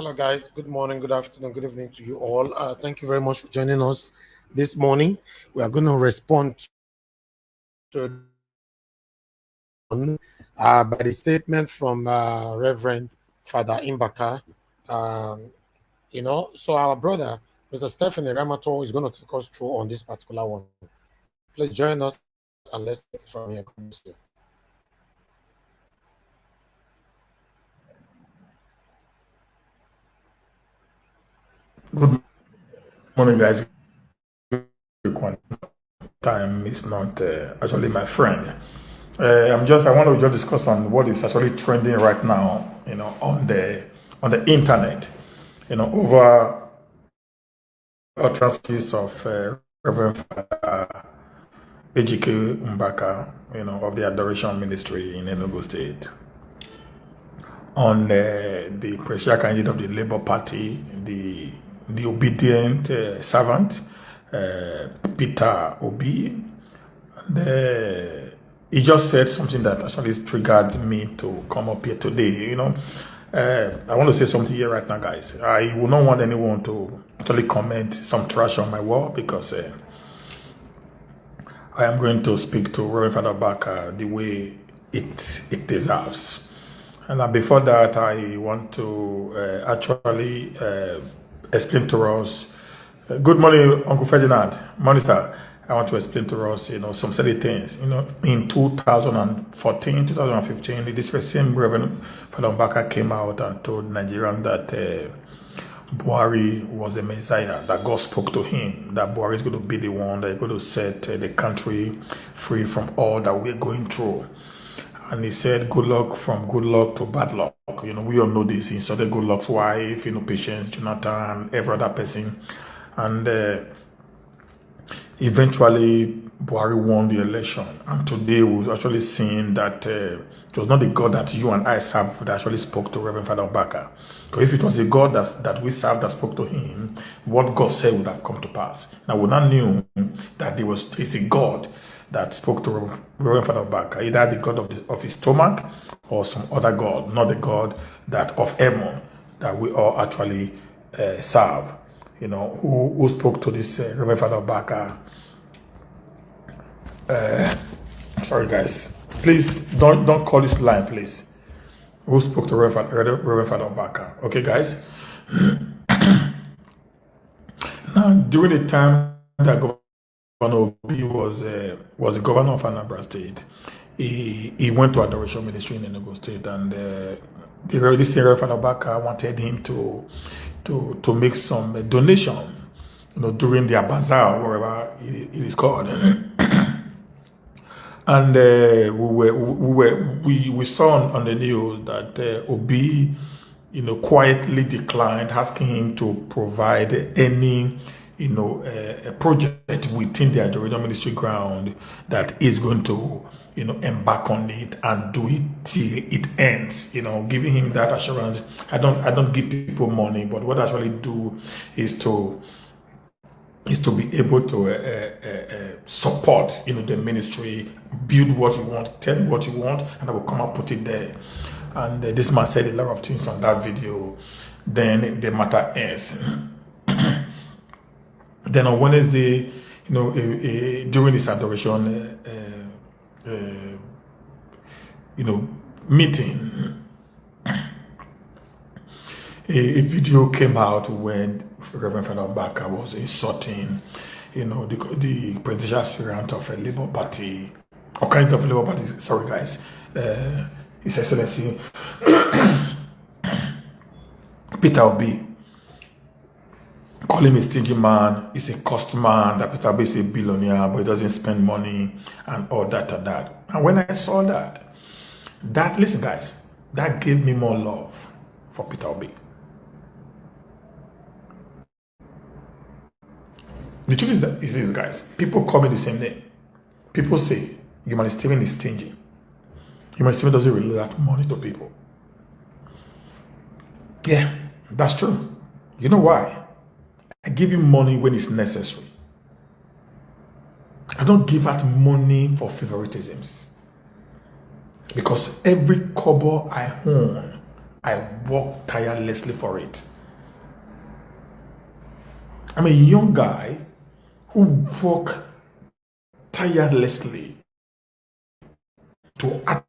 Hello, guys. Good morning, good afternoon, good evening to you all. Thank you very much for joining us this morning. We are going to respond to by the statement from Reverend Father Mbaka. Um, so our brother, Mr. Stephanie Ramato, is going to take us through on this particular one. Please join us and let's take it from here. Good morning, guys. Time is not actually my friend. I want to just discuss on what is actually trending right now, on the internet, over utterances of Reverend Father Ejike Mbaka, of the Adoration Ministry in Enugu State, on the presidential candidate of the Labour Party, the obedient servant, Peter Obi. He just said something that actually triggered me to come up here today. I want to say something here right now, guys. I would not want anyone to actually comment some trash on my wall, because I am going to speak to Reverend Father Mbaka the way it deserves. And before that, I want to actually explain to us. Good morning, Uncle Ferdinand. Morning, sir. I want to explain to us, some silly things. In 2014, 2015, this same Reverend Father Mbaka came out and told Nigerians that Buhari was the Messiah, that God spoke to him, that Buhari is going to be the one that is going to set the country free from all that we're going through. And he said, good luck from good luck to bad luck. We all know this. He insulted Good Luck's wife, Patience, Jonathan, every other person. And eventually, Buhari won the election. And today, we've actually seen that it was not the God that you and I serve that actually spoke to Reverend Father Mbaka. Because if it was the God that we serve that spoke to him, what God said would have come to pass. Now, we now knew that it's a God that spoke to Reverend Father Mbaka, either the God of his stomach or some other God, not the God that of heaven that we all actually serve. Who spoke to this Reverend Father Mbaka. Sorry, guys. Please don't call this line, please. Who spoke to Reverend Father Mbaka? Okay, guys. Now, during the time that Governor Obi was the governor of Anambra State, he went to Adoration Ministry in Enugu State, and this Reverend Father Mbaka wanted him to make some donation, during their bazaar, wherever it is called. And we saw on the news that Obi, quietly declined asking him to provide any, a project within the Adoration Ministry ground that is going to, embark on it and do it till it ends. Giving him that assurance. I don't give people money, but what I actually do is to be able to support, the ministry, build what you want, tell you what you want, and I will come and put it there. And this man said a lot of things on that video. Then the matter ends. Then on Wednesday, during this adoration, meeting, a video came out when Reverend Father Mbaka was insulting, the presidential aspirant of a Labour Party, or kind of Labour Party. Sorry, guys. His Excellency Peter Obi, call him a stingy man. He's a cost man. That Peter Obi is a billionaire, but he doesn't spend money and all that and that. And when I saw that, listen, guys, that gave me more love for Peter Obi. The truth is that, guys, people call me the same name. People say, Human Steven is stingy. Human Steven doesn't release that money to people. Yeah, that's true. You know why? I give you money when it's necessary. I don't give out money for favoritisms. Because every kobo I own, I work tirelessly for it. I'm a young guy who worked tirelessly to act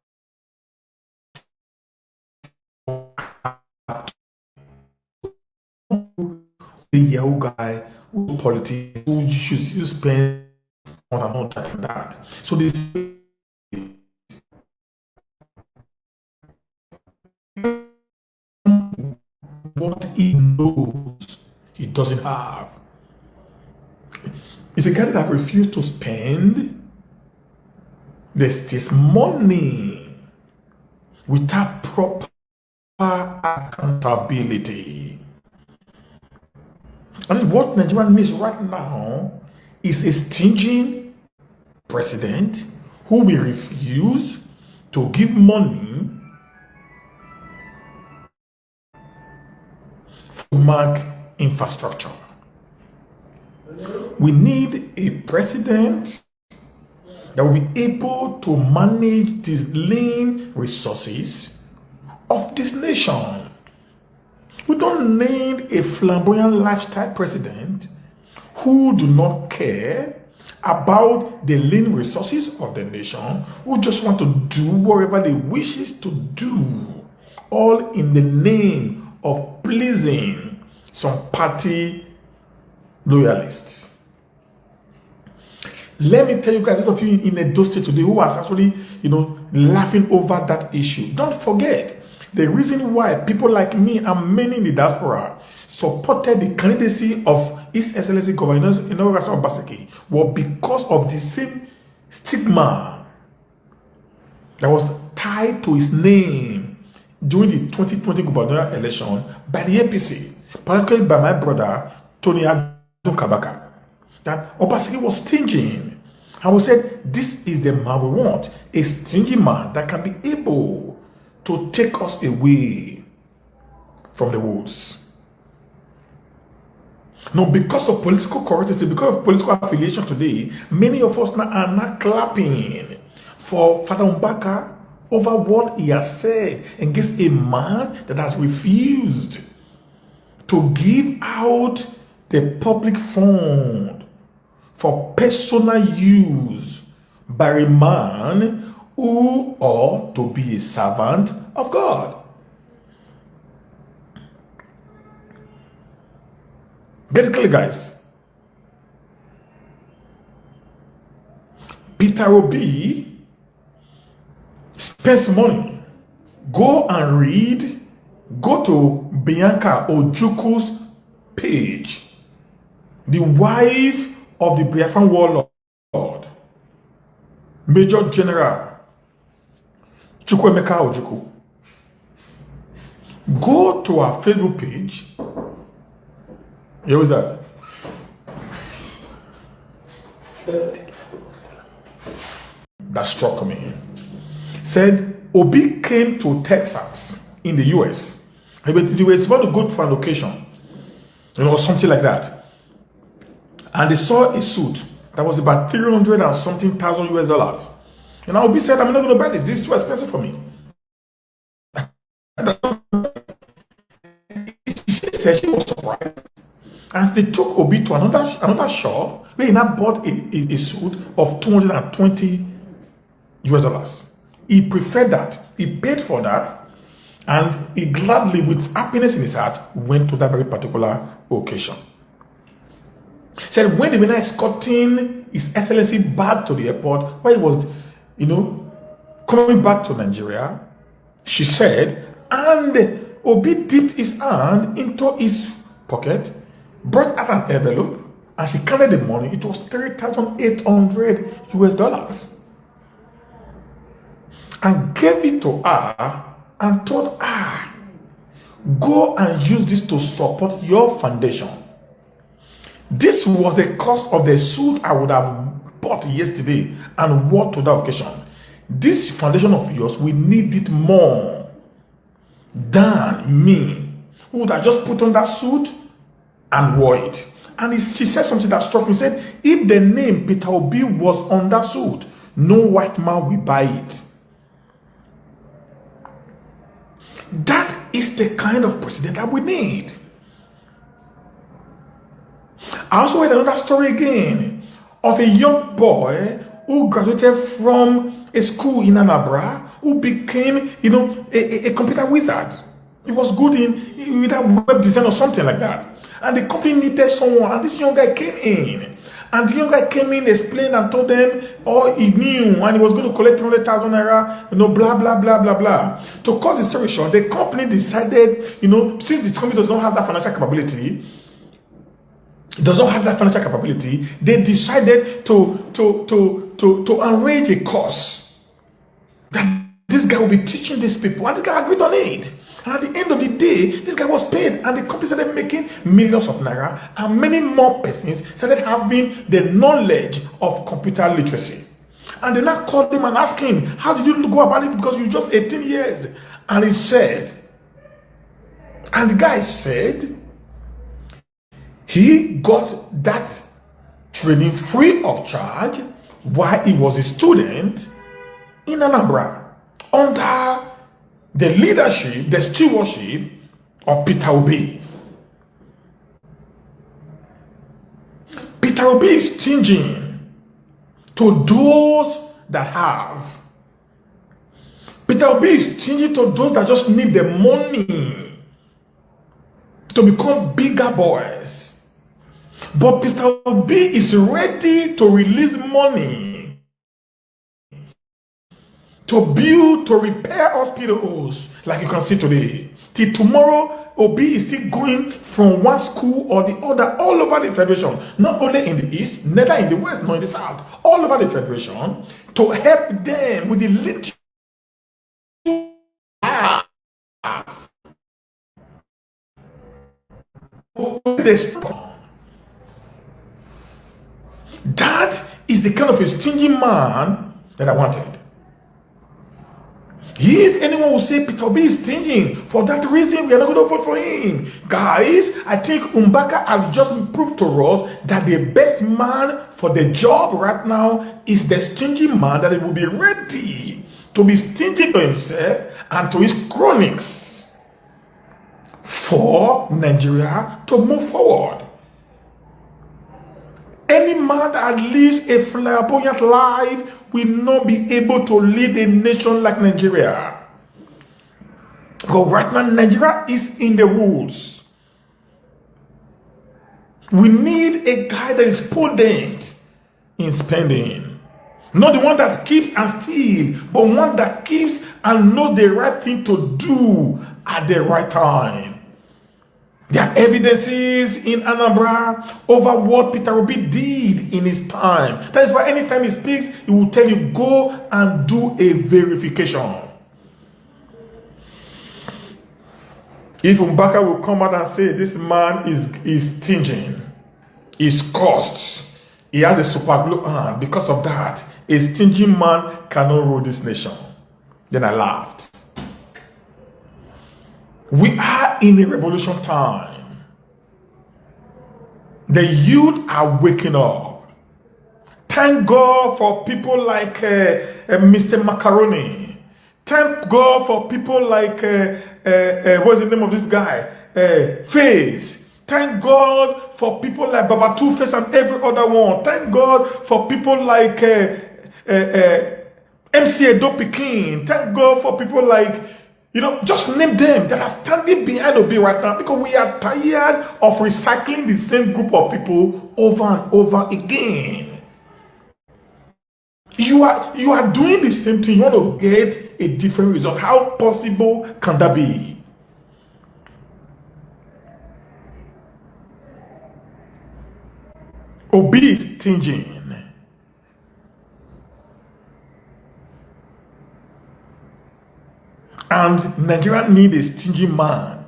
a young guy who politics, who should spend on and on and that. So this what he knows he doesn't have. It's a guy that refused to spend this money without proper accountability. And what Nigeria needs right now is a stingy president who will refuse to give money for mark infrastructure. We need a president that will be able to manage these lean resources of this nation. We don't need a flamboyant lifestyle president who do not care about the lean resources of the nation, who just want to do whatever they wishes to do, all in the name of pleasing some party loyalists. Let me tell you guys, those of you in Edo State today who are actually, laughing over that issue, don't forget the reason why people like me and many in the diaspora supported the candidacy of His Excellency Governor Obaseki was because of the same stigma that was tied to his name during the 2020 gubernatorial election by the APC, particularly by my brother Tony Mbaka, that Obaseki was stingy. And we said, this is the man we want, a stingy man that can be able to take us away from the woods. Now, because of political correctness, because of political affiliation today, many of us now are not clapping for Father Mbaka over what he has said against a man that has refused to give out the public fund for personal use by a man who ought to be a servant of God. Get it clear, guys. Peter Obi spends money. Go and read. Go to Bianca Ojuku's page. The wife of the Biafran warlord, Major General Chukwemeka Ojukwu. Go to our Facebook page. Here is that. That struck me. Said Obi came to Texas in the US. They were supposed to go for an occasion, or something like that. And they saw a suit that was about 300 and something thousand US dollars. And Obi said, I'm not going to buy this. This is too expensive for me. She was surprised. And they took Obi to another shop where he now bought a suit of 220 US dollars. He preferred that. He paid for that. And he gladly, with happiness in his heart, went to that very particular occasion. Said when they were now escorting His Excellency back to the airport, where he was, coming back to Nigeria, she said, and Obi dipped his hand into his pocket, brought out an envelope, and she counted the money. It was 3,800 US dollars. And gave it to her and told her, go and use this to support your foundation. This was the cost of the suit I would have bought yesterday and wore to that occasion. This foundation of yours, we need it more than me, who would have just put on that suit and wore it. And she said something that struck me. She said, if the name Peter Obi was on that suit, no white man will buy it. That is the kind of president that we need. I also heard another story again of a young boy who graduated from a school in Anambra who became, a computer wizard. He was good in with that web design or something like that. And the company needed someone, and this young guy came in. And the young guy came in, explained and told them all he knew, and he was going to collect 300,000 naira, blah, blah, blah, blah, blah. To cut the story short, the company decided, since the company does not have that financial capability, they decided to arrange a course that this guy will be teaching these people, and the guy agreed on it. And at the end of the day, this guy was paid, and the company started making millions of naira, and many more persons started having the knowledge of computer literacy. And they now called him and asked him, how did you go about it? Because you're just 18 years. And the guy said, he got that training free of charge while he was a student in Anambra under the leadership, the stewardship of Peter Obi. Peter Obi is stingy to those that have. Peter Obi is stingy to those that just need the money to become bigger boys. But Peter Obi is ready to release money to build, to repair hospitals, like you can see today. Till tomorrow, Obi is still going from one school or the other all over the federation, not only in the east, neither in the west nor in the south, all over the federation, to help them with the little that is the kind of a stingy man that I wanted. If anyone will say Peter Obi is stingy, for that reason we are not going to vote for him. Guys, I think Mbaka has just proved to us that the best man for the job right now is the stingy man that will be ready to be stingy to himself and to his cronies for Nigeria to move forward. Any man that lives a flamboyant life will not be able to lead a nation like Nigeria. Because right now, Nigeria is in the rules. We need a guy that is prudent in spending. Not the one that keeps and steals, but one that keeps and knows the right thing to do at the right time. There are evidences in Anambra over what Peter Obi did in his time. That is why anytime he speaks, he will tell you, go and do a verification. If Mbaka will come out and say, this man is stingy, is costs, he has a super glue hand, because of that, a stingy man cannot rule this nation. Then I laughed. We are in a revolution time. The youth are waking up. Thank God for people like Mr. Macaroni. Thank God for people like, what's the name of this guy? Face. Thank God for people like Baba Two-Face and every other one. Thank God for people like MC Edo Pikin. Thank God for people like, just name them that are standing behind Obi right now, because we are tired of recycling the same group of people over and over again. You are doing the same thing. You want to get a different result. How possible can that be? Obi is stingy. And Nigeria needs a stingy man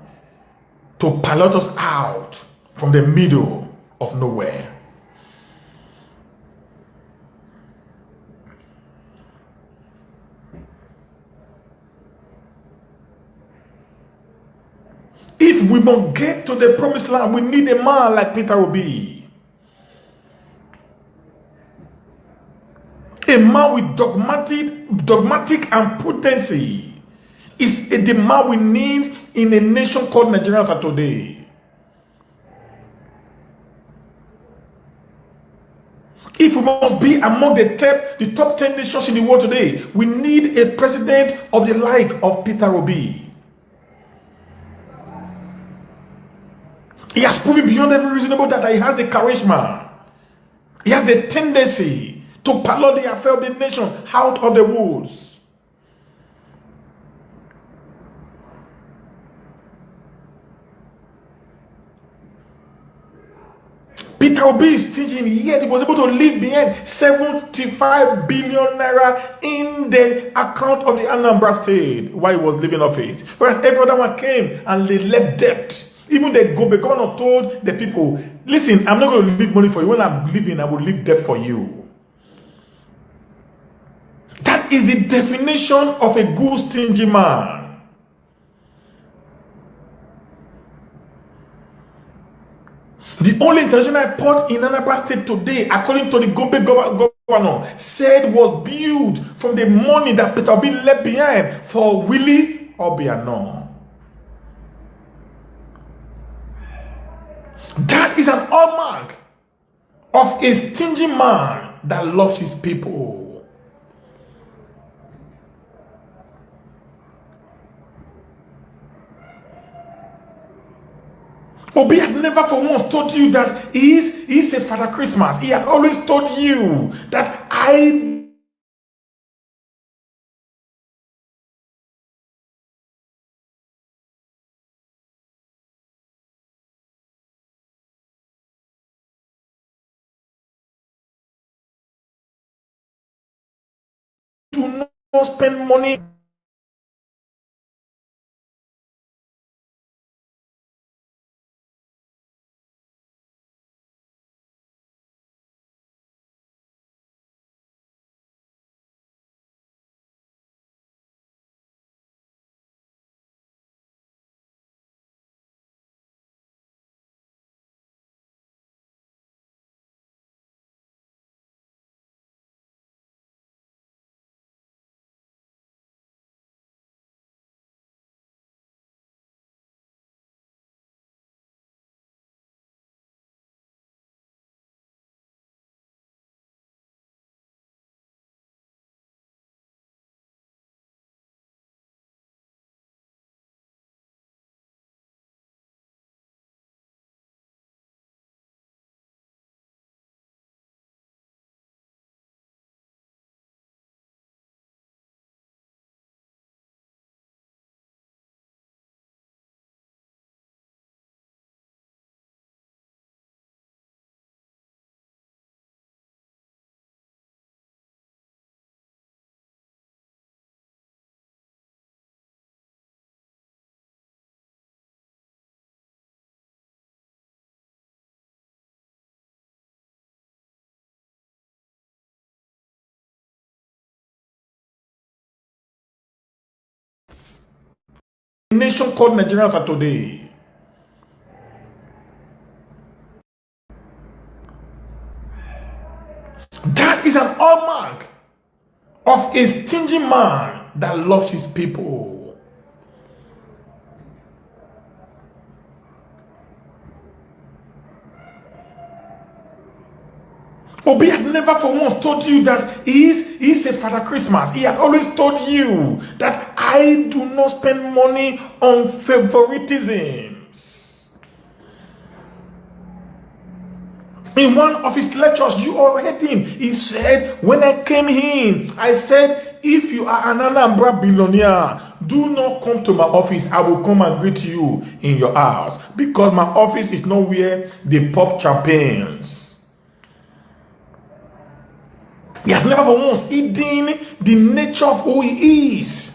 to pilot us out from the middle of nowhere. If we don't get to the promised land, we need a man like Peter Obi. A man with dogmatic and prudency. Is the man we need in a nation called Nigeria today. If we must be among the top 10 nations in the world today, we need a president of the like of Peter Obi. He has proven beyond every reasonable doubt that he has the charisma. He has the tendency to pilot the affair of the nation out of the woods. Peter Obi is stingy, yet he was able to leave behind 75 billion naira in the account of the Anambra State while he was leaving office. Whereas every other one came and they left debt. Even the governor told the people, listen, I'm not going to leave money for you. When I'm leaving, I will leave debt for you. That is the definition of a good stingy man. The only international port in Anambra State today, according to the governor, said was built from the money that Peter Obi left behind for Willie Obiano. That is an hallmark of a stingy man that loves his people. Obi had never for once told you that he is a Father Christmas. He had always told you that I do not spend money. Nation called Nigerians are today. That is an hallmark of a stingy man that loves his people. Obi had never for once told you that he is a Father Christmas. He had always told you that I do not spend money on favoritism. In one of his lectures, you all heard him. He said, when I came in, I said, if you are an Anambra billionaire, do not come to my office. I will come and greet you in your house. Because my office is not where they pop champagnes. He has never for once hidden the nature of who he is.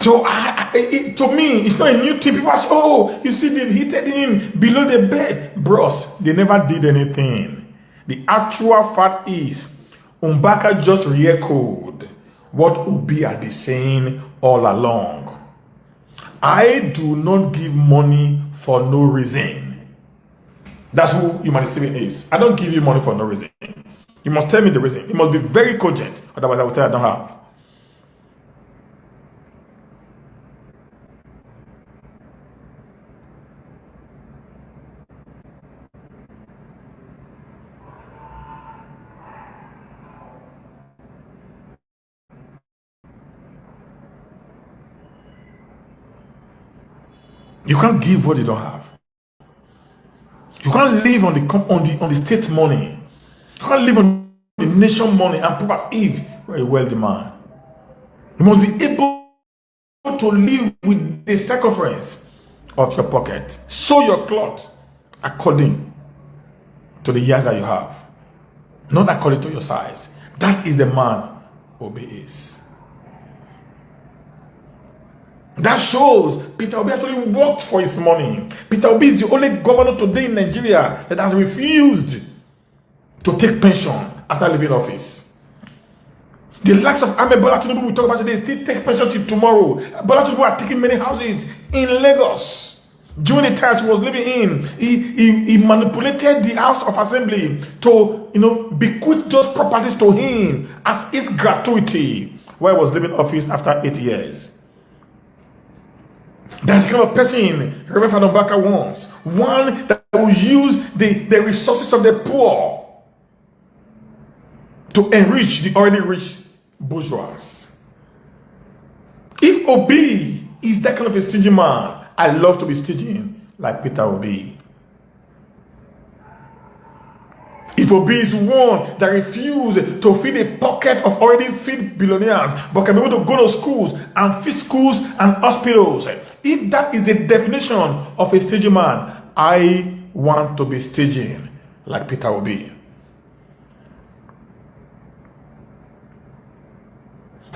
So to me, it's not a new thing. People say, oh, you see, they've hit him below the bed. Bros, they never did anything. The actual fact is, Mbaka just re-echoed what Obi had been saying all along. I do not give money for no reason. That's who humanitarian is. I don't give you money for no reason. You must tell me the reason. It must be very cogent. Otherwise, I will tell you I don't have. You can't give what you don't have. You can't live on the state money. You can't live on the nation money and prove as if you're a wealthy man. You must be able to live with the circumference of your pocket. Sew your cloth according to the years that you have, not according to your size. That is the man Obi is. That shows Peter Obi actually worked for his money. Peter Obi is the only governor today in Nigeria that has refused to take pension after leaving office. The likes of Bola Tinubu we talk about today still take pension till tomorrow. Bola Tinubu are taking many houses in Lagos. During the times he was living in, he manipulated the House of Assembly to bequeath those properties to him as his gratuity while he was leaving office after 8 years. That's the kind of person Reverend Father Mbaka wants. One that will use the resources of the poor to enrich the already rich bourgeois. If Obi is that kind of a stingy man, I love to be stingy like Peter Obi. If Obi is one that refuses to feed a pocket of already fed billionaires, but can be able to go to schools and feed schools and hospitals, if that is the definition of a stingy man, I want to be stingy like Peter Obi.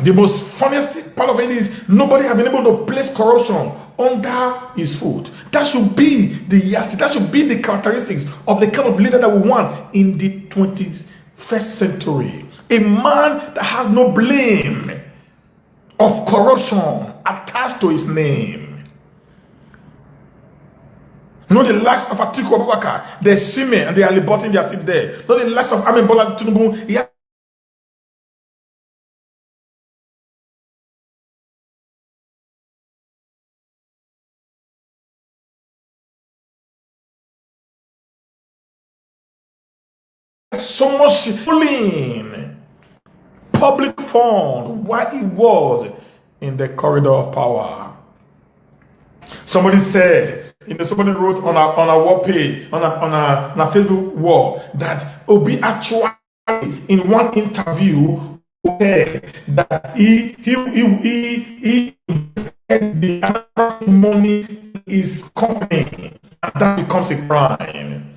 The most funniest part of it is nobody has been able to place corruption under his foot. That should be the yardstick. That should be the characteristics of the kind of leader that we want in the 21st century. A man that has no blame of corruption attached to his name. Not the likes of Atiku Abubakar. They see me and they are liberating their seat there. Not the likes of Bola Tinubu. He has so much pulling public fund while he was in the corridor of power. Somebody said, somebody wrote on our wall page, on a Facebook wall, that Obi actually in one interview said that he invested the money in his company, and that becomes a crime.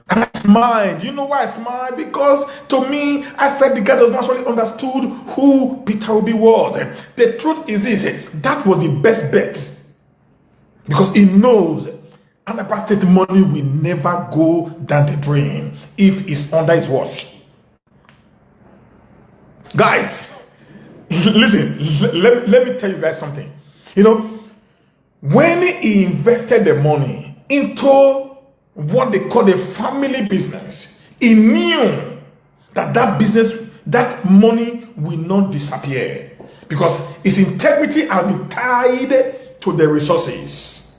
And I smiled. You know why I smiled? Because to me, I felt the guy does not really understood who Peter Obi was. The truth is this, that was the best bet. Because he knows Anambra State money will never go down the drain if it's under his watch. Guys, listen, let me tell you guys something. When he invested the money into what they call a family business, he knew that business, that money will not disappear because his integrity has been tied to the resources.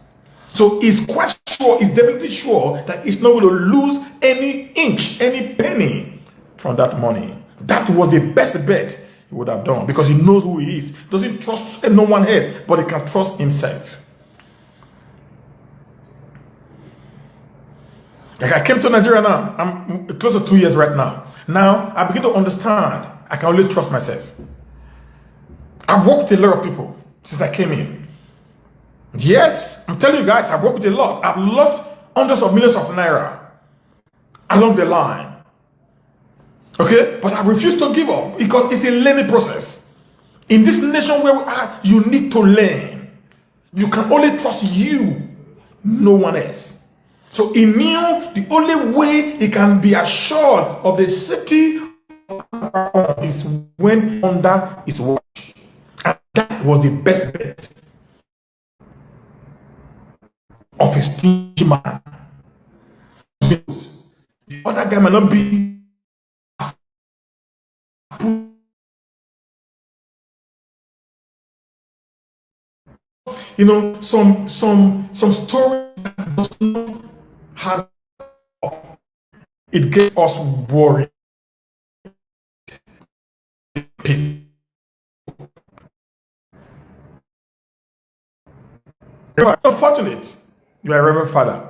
So he's quite sure, he's definitely sure that he's not going to lose any inch, any penny from that money. That was the best bet he would have done because he knows who he is. Doesn't trust no one else, but he can trust himself. Like I came to Nigeria now, I'm close to 2 years right now. Now I begin to understand I can only trust myself. I've worked with a lot of people since I came in. Yes, I'm telling you guys, I've worked with a lot. I've lost hundreds of millions of naira along the line. Okay, but I refuse to give up because it's a learning process. In this nation where we are, you need to learn. You can only trust you, no one else. So he knew the only way he can be assured of the safety is when under his watch. And that was the best bet of a stingy man. The other guy might not be as some stories that does not have, it gets us worried. You are unfortunate. You are a reverend father.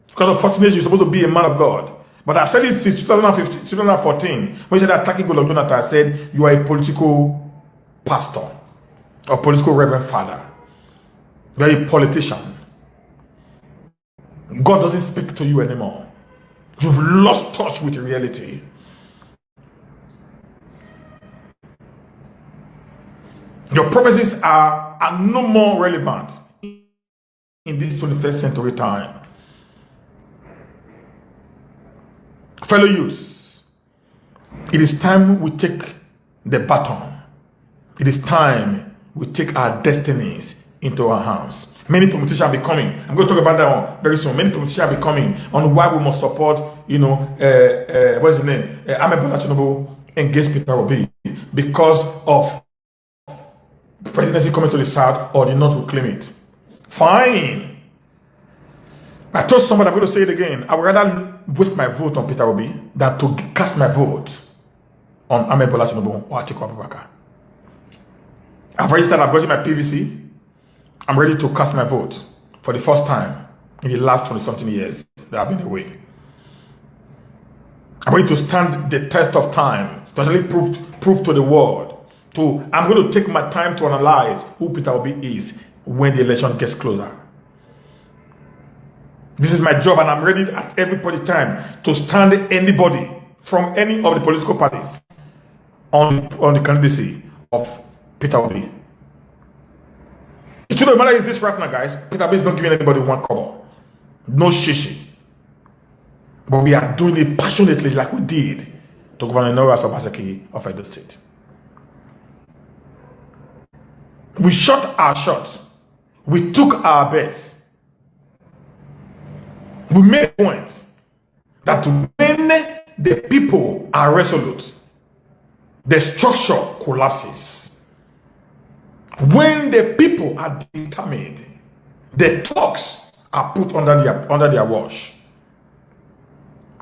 Because of fortunate, you're supposed to be a man of God. But I said it since 2015, 2014. When you said that attacking Goodluck Jonathan, I said you are a political pastor or political reverend father. You are a politician. God doesn't speak to you anymore. You've lost touch with reality. Your prophecies are no more relevant in this 21st century time. Fellow youths, it is time we take the baton. It is time we take our destinies into our hands. Many politicians are becoming, I'm going to talk about that one very soon. Many politicians are becoming on why we must support, what's his name? Mbaka Tinubu against Peter Obi because of presidency coming to the south or the north will claim it. Fine. I told somebody, I'm going to say it again. I would rather waste my vote on Peter Obi than to cast my vote on Mbaka Tinubu or Atiku Abubakar. I've registered, I've gotten my PVC. I'm ready to cast my vote for the first time in the last 20-something years that I've been away. I'm ready to stand the test of time to actually prove to the world. I'm going to take my time to analyze who Peter Obi is when the election gets closer. This is my job, and I'm ready at every point in time to stand anybody from any of the political parties on the candidacy of Peter Obi. The truth of the matter is this right now, guys. Peter Obi is not giving anybody one cover. No shishi. But we are doing it passionately like we did to Governor Nora Obaseki of Edo State. We shot our shots. We took our bets. We made a point that when the people are resolute, the structure collapses. When the people are determined, the talks are put under their watch.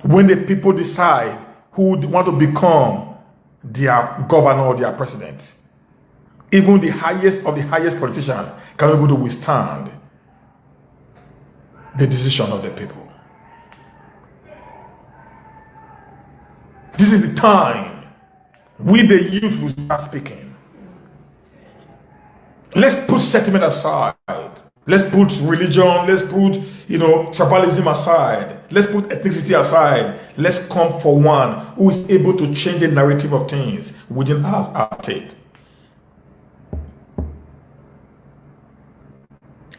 When the people decide who want to become their governor or their president, even the highest of the highest politician can be able to withstand the decision of the people. This is the time we the youth will start speaking. Let's put sentiment aside. Let's put religion, let's put, tribalism aside. Let's put ethnicity aside. Let's come for one who is able to change the narrative of things within our state.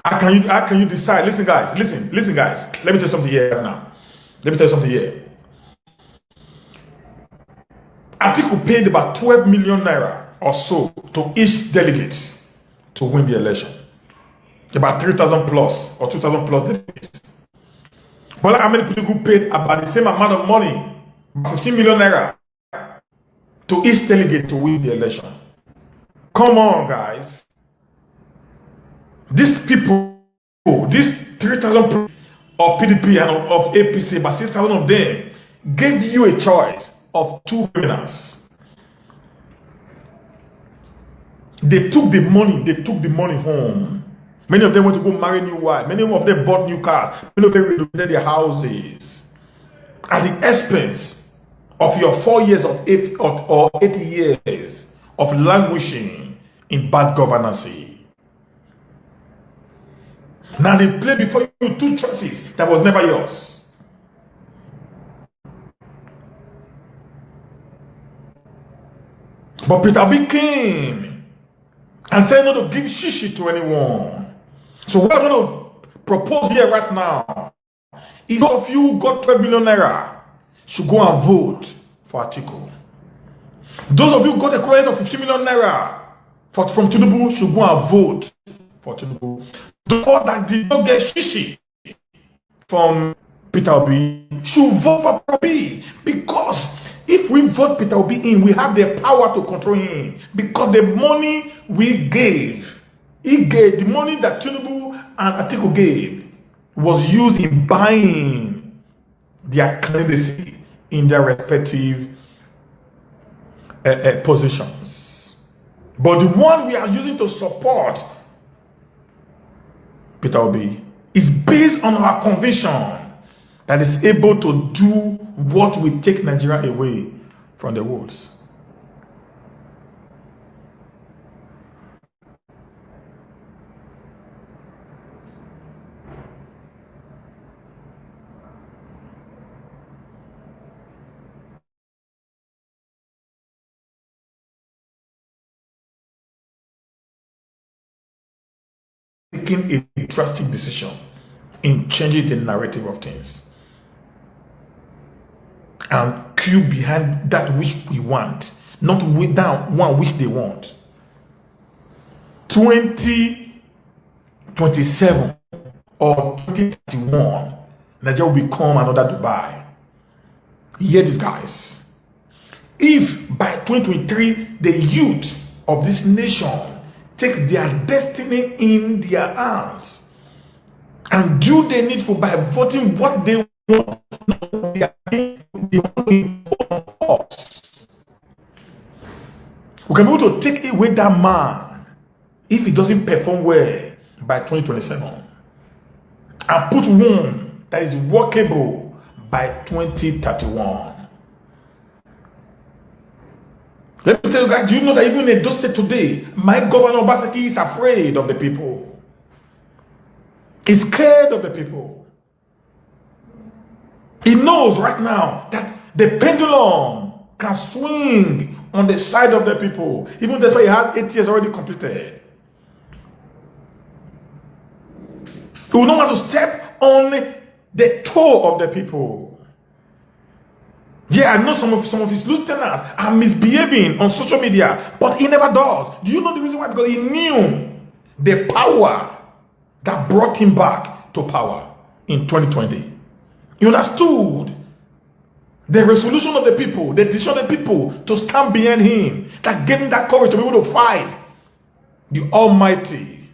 How can you decide? Listen, guys. Listen, guys. Let me tell you something here now. Let me tell you something here. Atiku paid about 12 million naira or so to each delegate to win the election. About 3,000 plus or 2,000 plus delegates. But how many people who paid about the same amount of money, 15 million naira, to each delegate to win the election? Come on, guys. These people, these 3,000 of PDP and of APC, about 6,000 of them, gave you a choice of two criminals. They took the money home. Many of them went to go marry new wives. Many of them bought new cars. Many of them renovated their houses at the expense of your 4 years or 8 years of languishing in bad governance. Now they play before you two choices that was never yours. But Peter Obi came and said not to give shishi to anyone. So what I'm going to propose here right now is those of you who got 12 million naira should go and vote for Atiku. Those of you who got equivalent of 50 million naira from Tinubu should go and vote for Tinubu. Those that did not get shishi from Peter Obi should vote for Peter Obi, because if we vote Peter Obi in, we have the power to control him, because the money we gave He gave the money that Tinubu and Atiku gave was used in buying their candidacy in their respective positions. But the one we are using to support Peter Obi is based on our conviction that is able to do what will take Nigeria away from the woods. Making a drastic decision in changing the narrative of things and queue behind that which we want, not with that one which they want. 2027 or 2031, Nigeria will become another Dubai. Hear this, guys. If by 2023 the youth of this nation take their destiny in their hands and do the needful by voting what they want, not what they want to impose on us, we can be able to take away that man if he doesn't perform well by 2027 and put one that is workable by 2031. Let me tell you guys, do you know that even in Edo State today, my governor Obaseki is afraid of the people. He's scared of the people. He knows right now that the pendulum can swing on the side of the people. Even that's why he had 8 years already completed. He will not want to step on the toe of the people. Yeah, I know some of his lieutenants are misbehaving on social media, but he never does. Do you know the reason why? Because he knew the power that brought him back to power in 2020. He understood the resolution of the people, the decision of the people to stand behind him, that gave him that courage to be able to fight the Almighty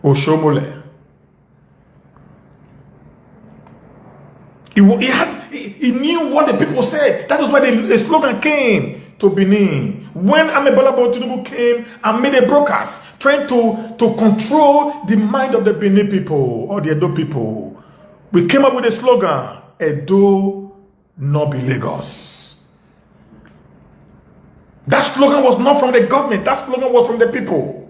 Oshomole. He knew what the people said. That is why the slogan came to Benin. When Amebola Tinubu came and made a broadcast trying to control the mind of the Benin people or the Edo people, we came up with a slogan, Edo no be Lagos. That slogan was not from the government. That slogan was from the people.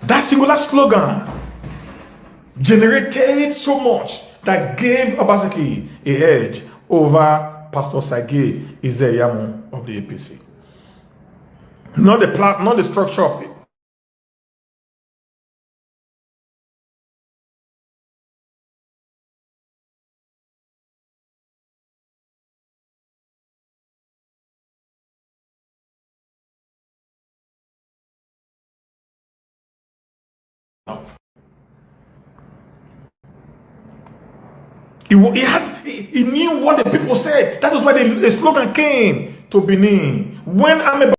That singular slogan generated so much that gave Obaseki a edge over Pastor Sage Izeyamu of the APC. Not the structure of it. He knew what the people said. That is why the slogan came to Benin. When Amebola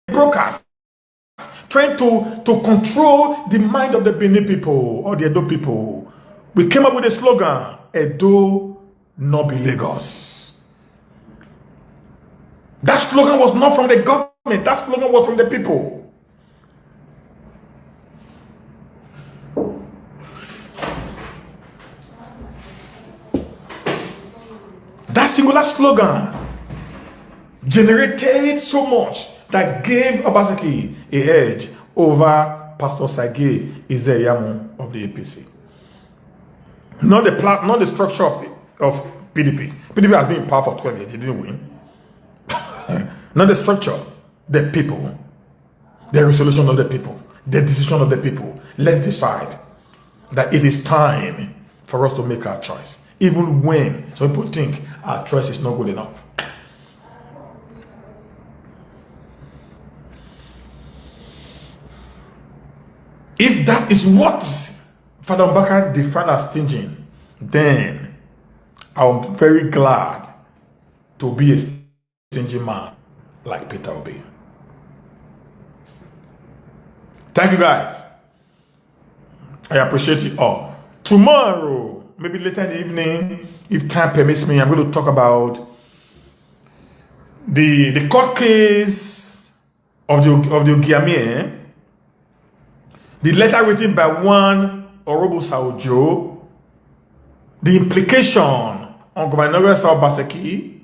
broadcast trying to control the mind of the Benin people or the Edo people, we came up with a slogan, Edo no be Lagos. That slogan was not from the government. That slogan was from the people. That singular slogan generated so much that gave Obaseki a edge over Pastor Sage Izeyamu of the APC. Not the structure of PDP. PDP has been in power for 12 years. They didn't win. Not the structure. The people. The resolution of the people. The decision of the people. Let's decide that it is time for us to make our choice. Even when some people think our choice is not good enough. If that is what Father Mbaka defined as stingy, then I'm very glad to be a stingy man like Peter Obi. Thank you guys. I appreciate it all. Tomorrow, maybe later in the evening, if time permits me, I'm going to talk about the court case of the Ogiamie, the letter written by one Orobo Saojo, the implication on Governor Saul Baseki,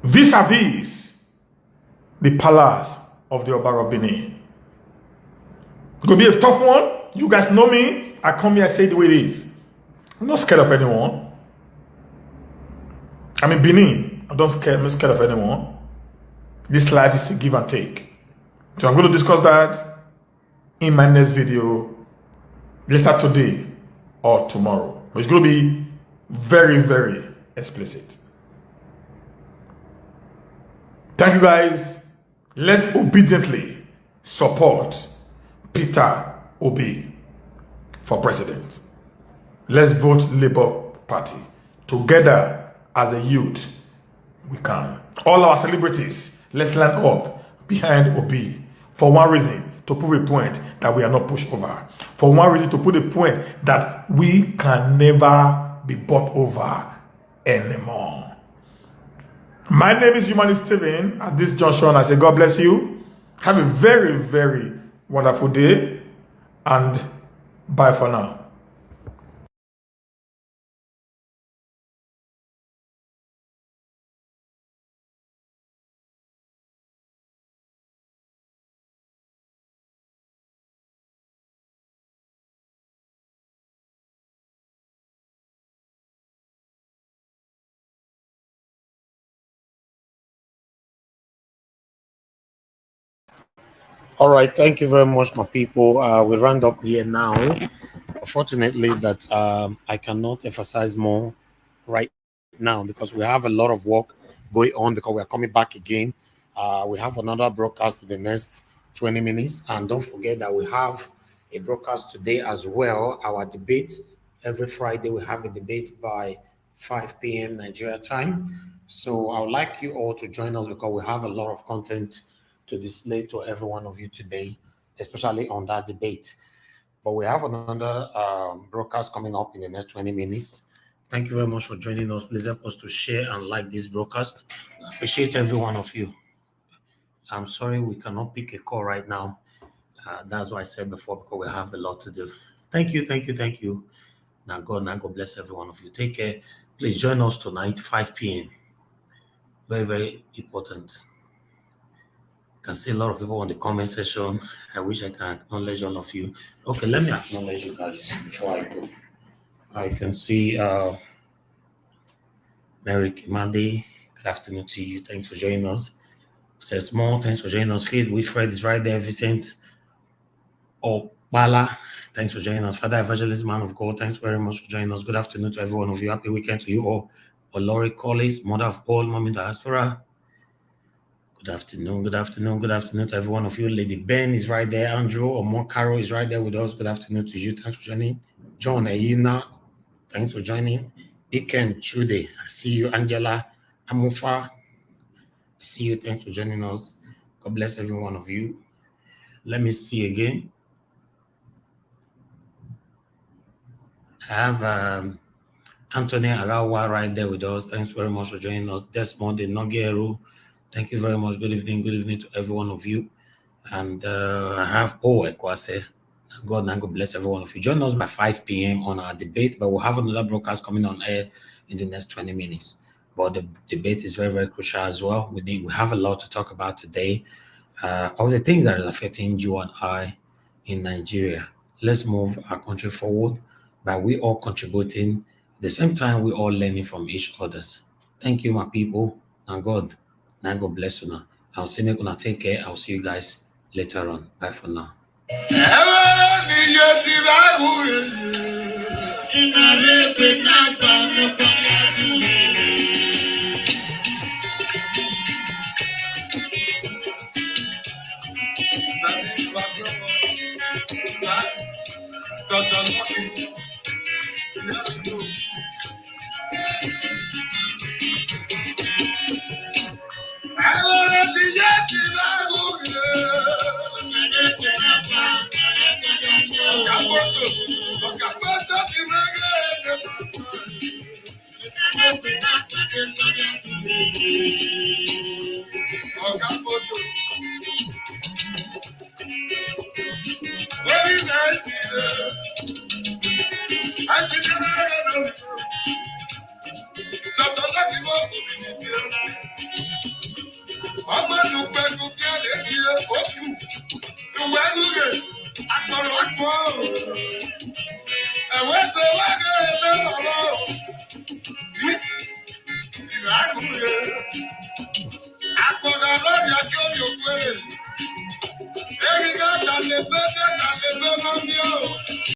vis-a-vis the palace of the Oba of Benin. It's going to be a tough one. You guys know me. I come here and say the way it is. I'm not scared of anyone. I'm in Benin. I'm not scared of anyone. This life is a give and take. So I'm going to discuss that in my next video, later today or tomorrow. It's going to be very, very explicit. Thank you guys. Let's obediently support Peter Obi for president. Let's vote Labour Party. Together as a youth, we can. All our celebrities, let's line up behind Obi for one reason, to prove a point that we are not pushed over. For one reason, to put a point that we can never be bought over anymore. My name is Humanist Steven. At this junction, I say God bless you. Have a very, very wonderful day. And bye for now. All right, thank you very much, my people. We round up here now. Unfortunately, that I cannot emphasize more right now because we have a lot of work going on because we are coming back again. We have another broadcast in the next 20 minutes. And don't forget that we have a broadcast today as well. Our debate, every Friday, we have a debate by 5 p.m. Nigeria time. So I would like you all to join us because we have a lot of content to display to every one of you today, especially on that debate. But we have another broadcast coming up in the next 20 minutes. Thank you very much for joining us. Please help us to share and like this broadcast. I appreciate every one of you. I'm sorry we cannot pick a call right now. That's what I said before because we have a lot to do. Thank you, thank you, thank you. Now God bless every one of you. Take care. Please join us tonight, 5 p.m. Very, very important. Can see a lot of people on the comment section. I wish I can acknowledge all of you. Okay, let me acknowledge you guys before I go. I can see Mary Kimande. Good afternoon to you. Thanks for joining us. Says Small, thanks for joining us. Feed with Fred is right there. Vincent Obala, thanks for joining us. Father Evangelist, man of God, thanks very much for joining us. Good afternoon to every one of you. Happy weekend to you all. Olori Collis, mother of all, mommy diaspora. Good afternoon, good afternoon, good afternoon to every one of you. Lady Ben is right there. Andrew or more Carol is right there with us. Good afternoon to you. Thanks for joining. John Ayina, thanks for joining. Iken Chude, I see you. Angela Amufa, I see you. Thanks for joining us. God bless every one of you. Let me see again. I have Anthony Arawa right there with us. Thanks very much for joining us. Desmond Nogeru, thank you very much. Good evening to every one of you. And I have Ekwase. God bless every one of you. Join us by 5 p.m. on our debate, but we'll have another broadcast coming on air in the next 20 minutes. But the debate is very, very crucial as well. We have a lot to talk about today of the things that are affecting you and I in Nigeria. Let's move our country forward by we all contributing. At the same time, we all learning from each others. Thank you, my people, and God bless you now. I'll see you gonna take care. I'll see you guys later on. Bye for now. Dr. Lucky.